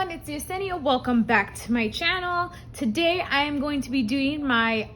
everyone, it's Yesenia. Welcome back to my channel. Today I am going to be doing my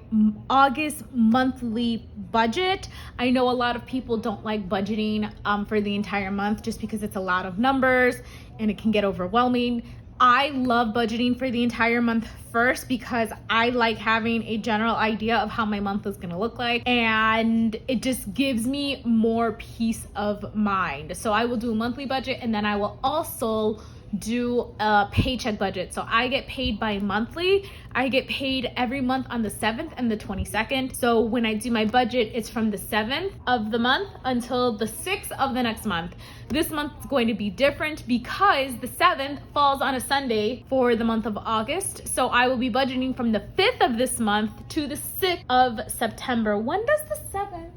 August monthly budget. I know a lot of people don't like budgeting for the entire month just because it's a lot of numbers and it can get overwhelming. I love budgeting for the entire month first because I like having a general idea of how my month is gonna look like, and it just gives me more peace of mind. So I will do a monthly budget, and then I will also do a paycheck budget. So I get paid bi-monthly. I get paid every month on the 7th and the 22nd. So when I do my budget, it's from the 7th of the month until the 6th of the next month. This month is going to be different because the 7th falls on a Sunday for the month of August. So I will be budgeting from the 5th of this month to the 6th of September. When does the 7th?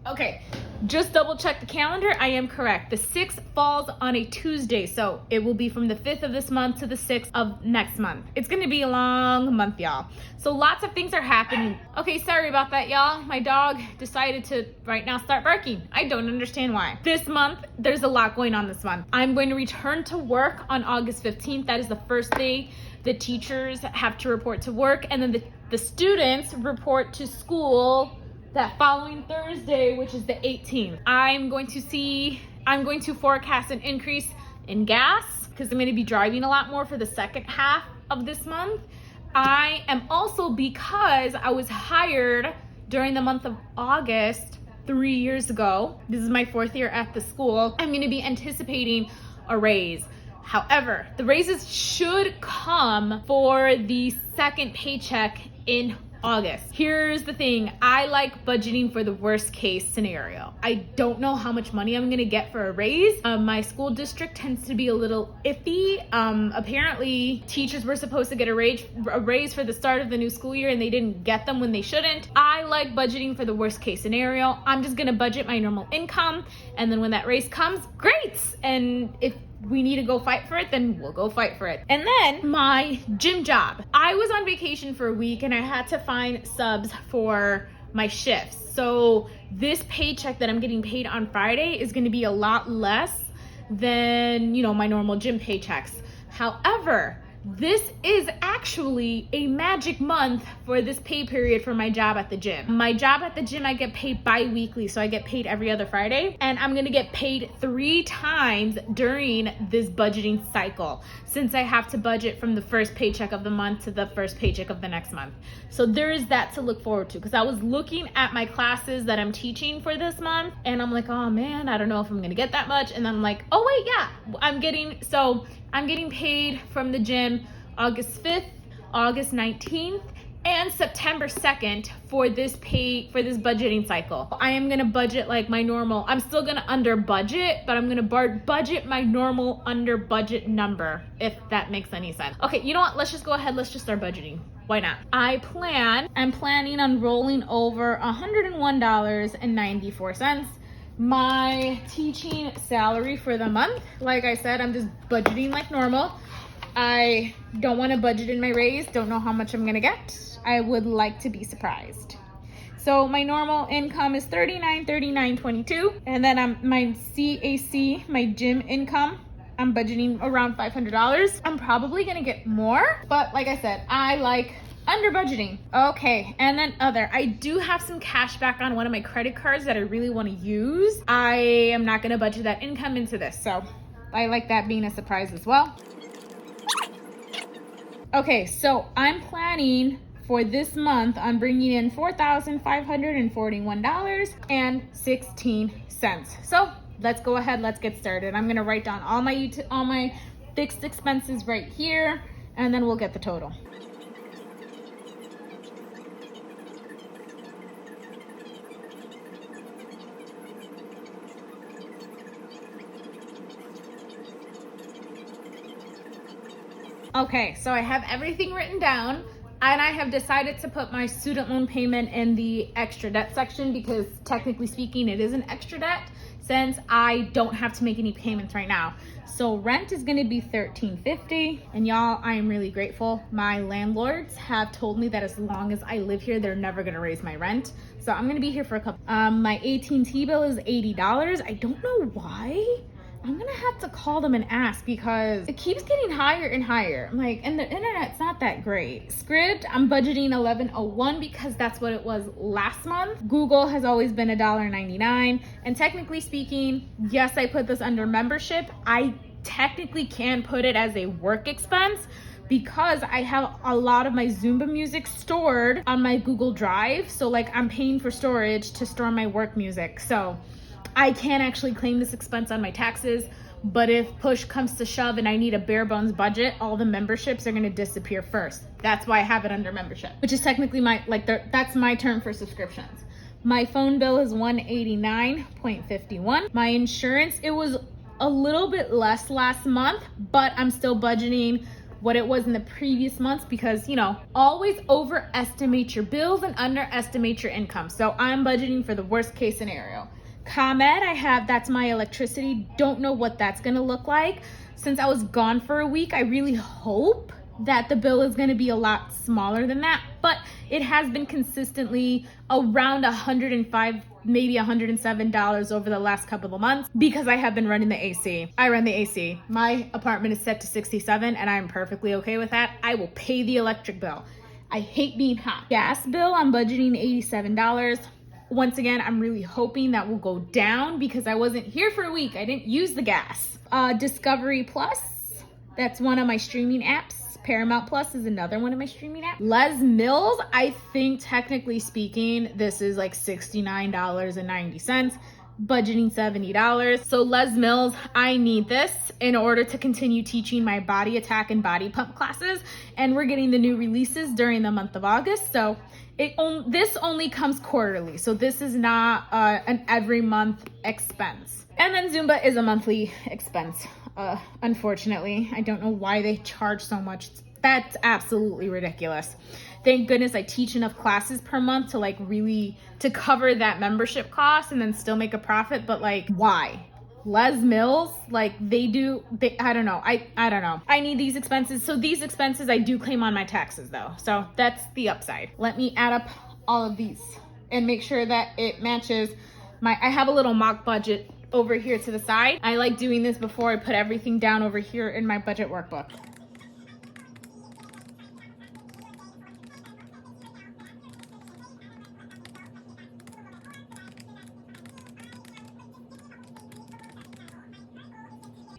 Okay, just double check the calendar. I am correct. The 6th falls on a Tuesday, so it will be from the 5th of this month to the 6th of next month. It's gonna be a long month, y'all. So lots of things are happening. Okay, sorry about that, y'all. My dog decided to right now start barking. I don't understand why. This month, there's a lot going on this month. I'm going to return to work on August 15th. That is the first day the teachers have to report to work, and then the students report to school that following Thursday, which is the 18th. I'm going to forecast an increase in gas because I'm going to be driving a lot more for the second half of this month. I am also, because I was hired during the month of August 3 years ago. This is my 4th year at the school. I'm going to be anticipating a raise. However, the raises should come for the second paycheck in August. Here's the thing. I like budgeting for the worst case scenario. I don't know how much money I'm gonna get for a raise. My school district tends to be a little iffy. Apparently teachers were supposed to get a raise for the start of the new school year and they didn't get them when they shouldn't. I like budgeting for the worst case scenario. I'm just gonna budget my normal income, and then when that raise comes, great. And if we need to go fight for it, then we'll go fight for it. And then my gym job. I was on vacation for a week and I had to find subs for my shifts. So this paycheck that I'm getting paid on Friday is going to be a lot less than, my normal gym paychecks. However, this is actually a magic month for this pay period for my job at the gym. My job at the gym, I get paid bi-weekly, so I get paid every other Friday, and I'm gonna get paid 3 times during this budgeting cycle, since I have to budget from the first paycheck of the month to the first paycheck of the next month. So there is that to look forward to, because I was looking at my classes that I'm teaching for this month, and I'm like, oh man, I don't know if I'm gonna get that much. And then I'm like, oh wait, yeah, I'm getting paid from the gym August 5th, August 19th, and September 2nd for this budgeting cycle. I am gonna budget like my normal. I'm still gonna under budget, but I'm gonna budget my normal under budget number, if that makes any sense. Okay, you know what? Let's just go ahead. Let's just start budgeting. Why not? I'm planning on rolling over $101.94. My teaching salary for the month. Like I said, I'm just budgeting like normal. I don't want to budget in my raise. Don't know how much I'm gonna get. I would like to be surprised. So my normal income is $39.22, and then my CAC, my gym income, I'm budgeting around $500. I'm probably gonna get more, but like I said, I like under budgeting. Okay, and then I do have some cash back on one of my credit cards that I really want to use. I am not gonna budget that income into this, so I like that being a surprise as well. Okay, so I'm planning for this month on bringing in $4,541.16. So let's go ahead, let's get started. I'm gonna write down all my fixed expenses right here, and then we'll get the total. Okay, so I have everything written down, and I have decided to put my student loan payment in the extra debt section because technically speaking, it is an extra debt since I don't have to make any payments right now. So rent is gonna be $13.50, and y'all, I am really grateful. My landlords have told me that as long as I live here, they're never gonna raise my rent. So I'm gonna be here for a couple. My AT&T bill is $80. I don't know why. I'm gonna have to call them and ask because it keeps getting higher and higher. I'm like, and the internet's not that great. Script, I'm budgeting $11.01 because that's what it was last month. Google has always been $1.99. And technically speaking, yes, I put this under membership. I technically can put it as a work expense because I have a lot of my Zumba music stored on my Google Drive. So like I'm paying for storage to store my work music. So I can actually claim this expense on my taxes, but if push comes to shove and I need a bare bones budget, all the memberships are gonna disappear first. That's why I have it under membership, which is technically that's my term for subscriptions. My phone bill is $189.51. My insurance, it was a little bit less last month, but I'm still budgeting what it was in the previous months because, you know, always overestimate your bills and underestimate your income. So I'm budgeting for the worst case scenario. ComEd, that's my electricity. Don't know what that's gonna look like. Since I was gone for a week, I really hope that the bill is gonna be a lot smaller than that, but it has been consistently around $105, maybe $107 over the last couple of months because I have been running the AC. I run the AC. My apartment is set to 67 and I'm perfectly okay with that. I will pay the electric bill. I hate being hot. Gas bill, I'm budgeting $87. Once again, I'm really hoping that will go down because I wasn't here for a week. I didn't use the gas. Discovery Plus, that's one of my streaming apps. Paramount Plus is another one of my streaming apps. Les Mills, I think technically speaking, this is like $69.90. Budgeting $70. So Les Mills, I need this in order to continue teaching my body attack and body pump classes. And we're getting the new releases during the month of August. So this only comes quarterly. So this is not an every month expense. And then Zumba is a monthly expense. Unfortunately, I don't know why they charge so much. That's absolutely ridiculous. Thank goodness I teach enough classes per month to like really to cover that membership cost and then still make a profit. But like, why? Les Mills, like I don't know. I don't know. I need these expenses. So these expenses I do claim on my taxes though. So that's the upside. Let me add up all of these and make sure that it matches I have a little mock budget over here to the side. I like doing this before I put everything down over here in my budget workbook.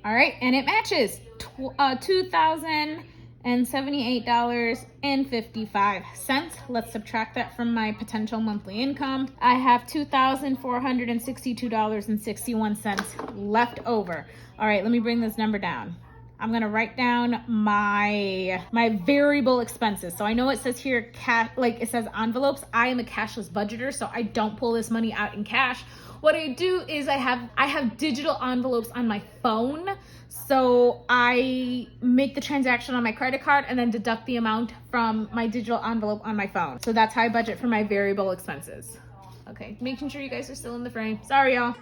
All right, and it matches $2,078.55. Let's subtract that from my potential monthly income. I have $2,462.61 left over. All right, let me bring this number down. I'm gonna write down my variable expenses. So I know it says here it says envelopes. I am a cashless budgeter, so I don't pull this money out in cash. What I do is I have digital envelopes on my phone. So I make the transaction on my credit card and then deduct the amount from my digital envelope on my phone. So that's how I budget for my variable expenses. Okay, making sure you guys are still in the frame. Sorry, y'all.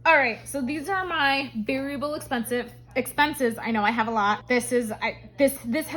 All right, so these are my variable expenses. I know I have a lot. This has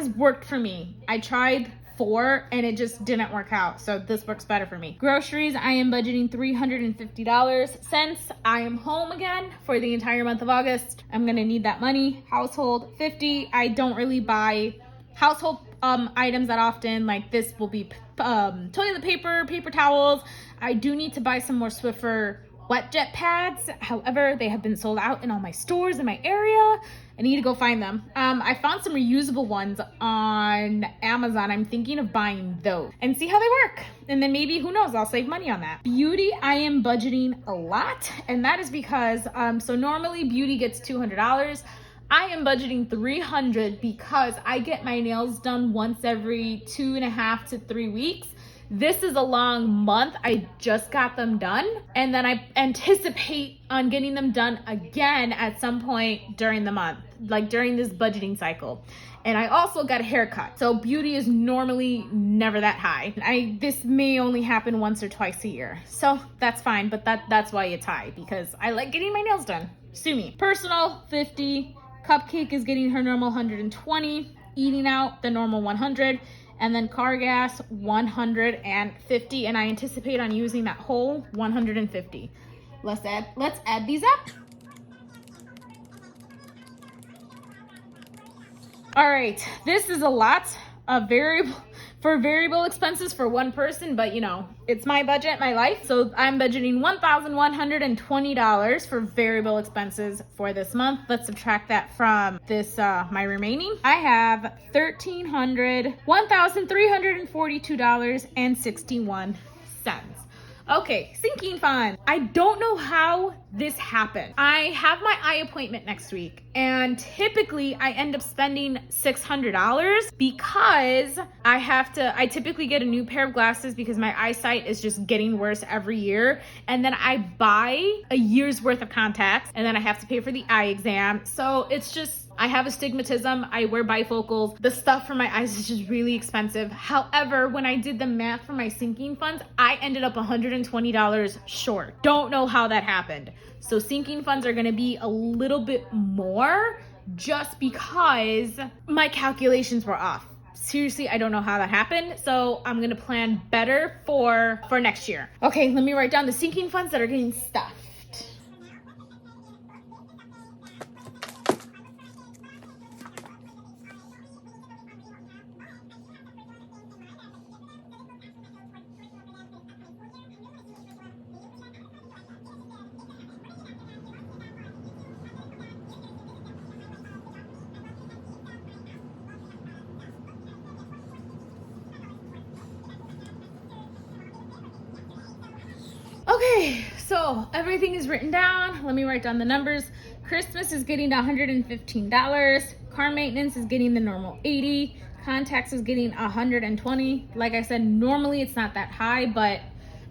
worked for me. I tried 4 and it just didn't work out. So this works better for me. Groceries, I am budgeting $350. Since I am home again for the entire month of August, I'm gonna need that money. Household, $50. I don't really buy household items that often. Like this will be toilet paper, paper towels. I do need to buy some more Swiffer wet jet pads. However, they have been sold out in all my stores in my area. I need to go find them. I found some reusable ones on Amazon. I'm thinking of buying those and see how they work. And then maybe, who knows, I'll save money on that. Beauty, I am budgeting a lot. And that is because, so normally beauty gets $200. I am budgeting $300 because I get my nails done once every 2.5 to 3 weeks. This is a long month. I just got them done. And then I anticipate on getting them done again at some point during the month, like during this budgeting cycle. And I also got a haircut. So beauty is normally never that high. This may only happen once or twice a year. So that's fine, but that's why it's high, because I like getting my nails done. Sue me. Personal, $50. Cupcake is getting her normal 120, eating out the normal 100, and then car gas 150, and I anticipate on using that whole 150. Let's add these up. All right, this is a lot of variable expenses for one person, but you know, it's my budget, my life. So I'm budgeting $1,120 for variable expenses for this month. Let's subtract that from this, my remaining. I have $1,342.61. Okay, sinking fund. I don't know how this happened. I have my eye appointment next week, and typically I end up spending $600 because I typically get a new pair of glasses because my eyesight is just getting worse every year. And then I buy a year's worth of contacts, and then I have to pay for the eye exam. So it's just, I have astigmatism, I wear bifocals. The stuff for my eyes is just really expensive. However, when I did the math for my sinking funds, I ended up $120 short. Don't know how that happened. So sinking funds are gonna be a little bit more just because my calculations were off. Seriously, I don't know how that happened. So I'm gonna plan better for next year. Okay, let me write down the sinking funds that are getting stuffed. Okay, so everything is written down. Let me write down the numbers. Christmas is getting $115. Car maintenance is getting the normal 80. Contacts is getting 120. Like I said, normally it's not that high, but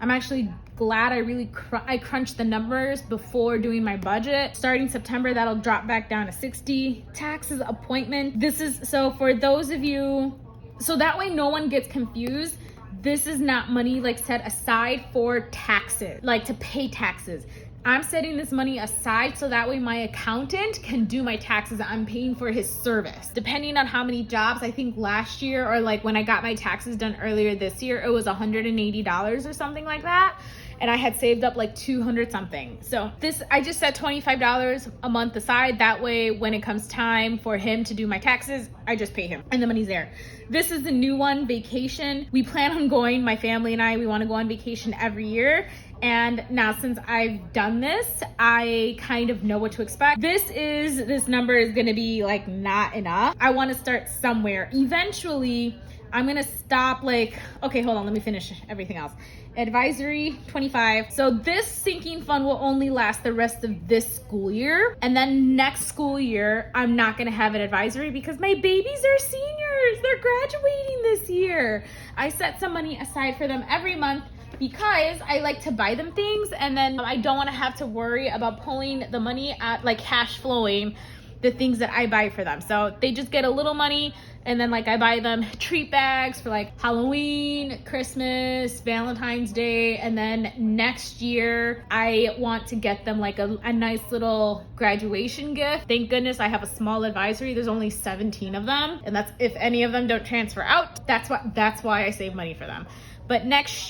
I'm actually glad I crunched the numbers before doing my budget. Starting September, that'll drop back down to 60. Taxes, appointment. This is, so for those of you, so that way no one gets confused. This is not money like set aside for taxes, like to pay taxes. I'm setting this money aside so that way my accountant can do my taxes. I'm paying for his service. Depending on how many jobs, I think last year, or like when I got my taxes done earlier this year, it was $180 or something like that. And I had saved up like 200 something. So I just set $25 a month aside. That way, when it comes time for him to do my taxes, I just pay him and the money's there. This is the new one, vacation. We plan on going, my family and I, we want to go on vacation every year. And now since I've done this, I kind of know what to expect. This number is gonna be like not enough. I wanna start somewhere. Eventually, I'm gonna stop like, okay, hold on, let me finish everything else. Advisory, 25. So this sinking fund will only last the rest of this school year. And then next school year, I'm not gonna have an advisory because my babies are seniors. They're graduating this year. I set some money aside for them every month because I like to buy them things, and then I don't want to have to worry about pulling the money at like cash flowing the things that I buy for them. So they just get a little money, and then like I buy them treat bags for like Halloween, Christmas, Valentine's Day, and then next year I want to get them like a nice little graduation gift. Thank goodness I have a small advisory. There's only 17 of them, and that's if any of them don't transfer out. That's why I save money for them. But next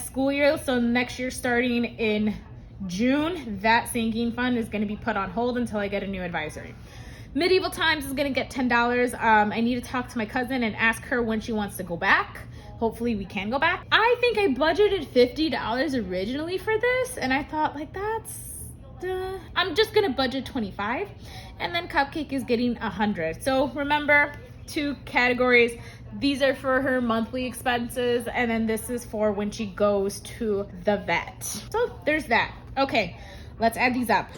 school year, so next year starting in June, that sinking fund is going to be put on hold until I get a new advisory. Medieval Times is going to get $10. I need to talk to my cousin and ask her when she wants to go back. Hopefully we can go back. I think I budgeted $50 originally for this, and I thought like I'm just going to budget 25, and then Cupcake is getting 100. So remember, 2 categories. These are for her monthly expenses, and then this is for when she goes to the vet. So there's that. Okay, let's add these up.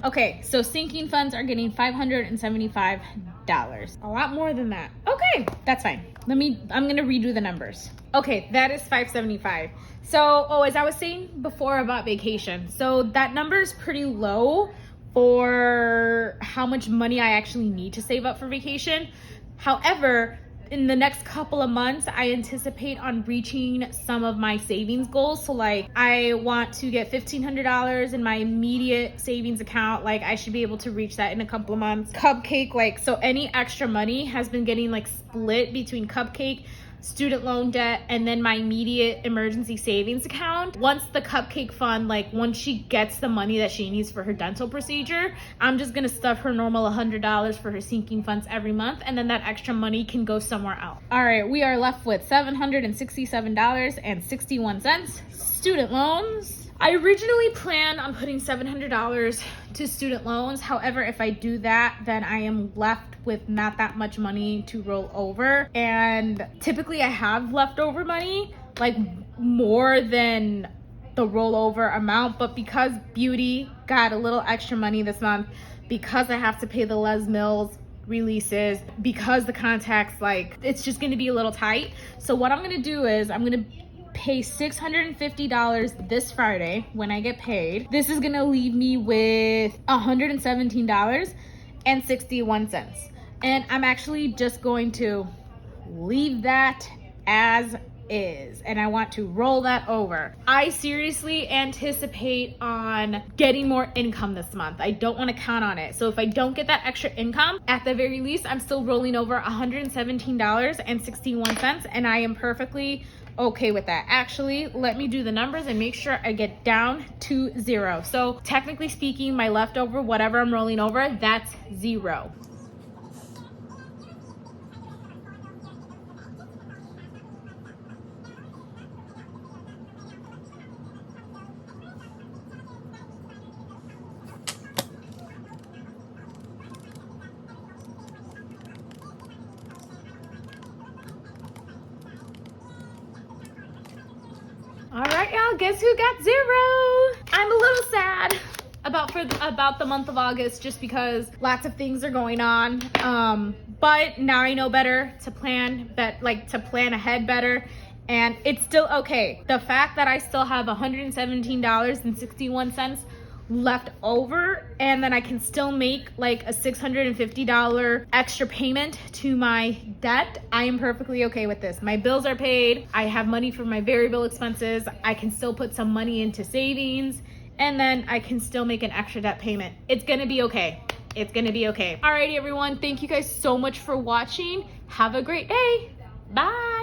Okay, so sinking funds are getting $575. A lot more than that. Okay, that's fine. I'm gonna redo the numbers. Okay, that is $575. So, as I was saying before about vacation, so that number is pretty low for how much money I actually need to save up for vacation. However, in the next couple of months, I anticipate on reaching some of my savings goals. So like I want to get $1,500 in my immediate savings account. Like I should be able to reach that in a couple of months. Cupcake, like, so any extra money has been getting like split between Cupcake, student loan debt, and then my immediate emergency savings account. Once the Cupcake fund, like once she gets the money that she needs for her dental procedure, I'm just gonna stuff her normal $100 for her sinking funds every month, and then that extra money can go somewhere else. All right, we are left with $767.61 student loans. I originally planned on putting $700 to student loans. However, if I do that, then I am left with not that much money to roll over. And typically I have leftover money, like more than the rollover amount. But because Beauty got a little extra money this month, because I have to pay the Les Mills releases, because the contacts, like, it's just gonna be a little tight. So what I'm gonna do is I'm gonna pay $650 this Friday when I get paid. This is gonna leave me with $117.61. And I'm actually just going to leave that as is, and I want to roll that over. I seriously anticipate on getting more income this month. I don't want to count on it. So if I don't get that extra income, at the very least, I'm still rolling over $117.61, and I am perfectly okay with that. Actually, let me do the numbers and make sure I get down to zero. So technically speaking, my leftover, whatever I'm rolling over, that's zero. All right, y'all, guess who got zero? I'm a little sad about the month of August, just because lots of things are going on. But now I know better to plan ahead better, and it's still okay. The fact that I still have $117.61 left over, and then I can still make like a $650 extra payment to my debt, I am perfectly okay with this. My bills are paid, I have money for my variable expenses, I can still put some money into savings, and then I can still make an extra debt payment. It's gonna be okay. It's gonna be okay. Alrighty everyone, thank you guys so much for watching. Have a great day. Bye.